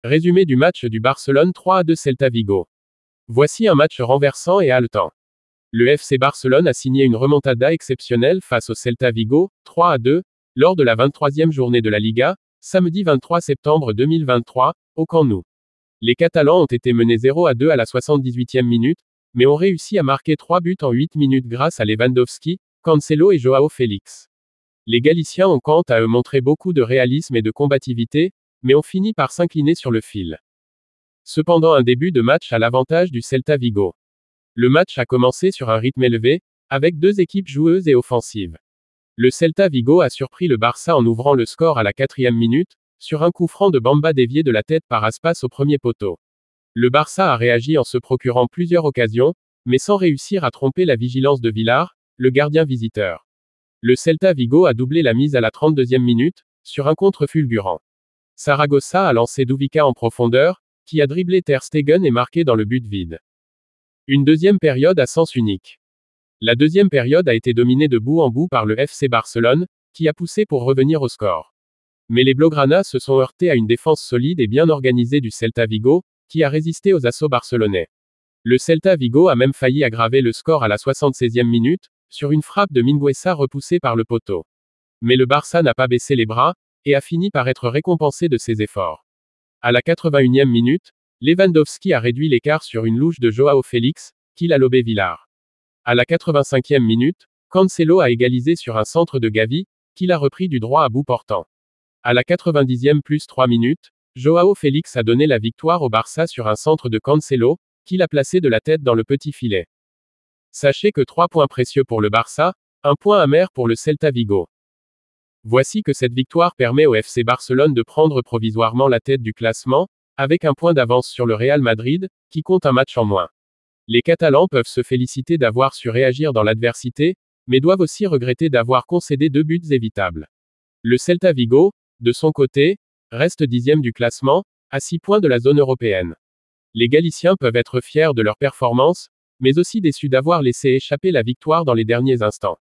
Résumé du match du Barcelone 3-2 Celta Vigo. Voici un match renversant et haletant. Le FC Barcelone a signé une remontada exceptionnelle face au Celta Vigo, 3-2, lors de la 23e journée de la Liga, samedi 23 septembre 2023, au Camp Nou. Les Catalans ont été menés 0-2 à la 78e minute, mais ont réussi à marquer 3 buts en 8 minutes grâce à Lewandowski, Cancelo et Joao Félix. Les Galiciens ont quant à eux montré beaucoup de réalisme et de combativité, mais ont fini par s'incliner sur le fil. Cependant, un début de match à l'avantage du Celta Vigo. Le match a commencé sur un rythme élevé, avec deux équipes joueuses et offensives. Le Celta Vigo a surpris le Barça en ouvrant le score à la 4e minute, sur un coup franc de Bamba dévié de la tête par Aspas au premier poteau. Le Barça a réagi en se procurant plusieurs occasions, mais sans réussir à tromper la vigilance de Villar, le gardien visiteur. Le Celta Vigo a doublé la mise à la 32e minute, sur un contre fulgurant. Saragossa a lancé Douvica en profondeur, qui a dribblé Ter Stegen et marqué dans le but vide. Une deuxième période à sens unique. La deuxième période a été dominée de bout en bout par le FC Barcelone, qui a poussé pour revenir au score. Mais les Blaugrana se sont heurtés à une défense solide et bien organisée du Celta Vigo, qui a résisté aux assauts barcelonais. Le Celta Vigo a même failli aggraver le score à la 76e minute, sur une frappe de Mingueza repoussée par le poteau. Mais le Barça n'a pas baissé les bras, et a fini par être récompensé de ses efforts. À la 81e minute, Lewandowski a réduit l'écart sur une louche de Joao Félix, qui l'a lobé Villar. À la 85e minute, Cancelo a égalisé sur un centre de Gavi, qui l'a repris du droit à bout portant. À la 90e plus 3 minutes, Joao Félix a donné la victoire au Barça sur un centre de Cancelo, qui l'a placé de la tête dans le petit filet. Sachez que 3 points précieux pour le Barça, 1 point amer pour le Celta Vigo. Voici que cette victoire permet au FC Barcelone de prendre provisoirement la tête du classement, avec 1 point d'avance sur le Real Madrid, qui compte un match en moins. Les Catalans peuvent se féliciter d'avoir su réagir dans l'adversité, mais doivent aussi regretter d'avoir concédé 2 buts évitables. Le Celta Vigo, de son côté, reste 10e du classement, à 6 points de la zone européenne. Les Galiciens peuvent être fiers de leur performance, mais aussi déçus d'avoir laissé échapper la victoire dans les derniers instants.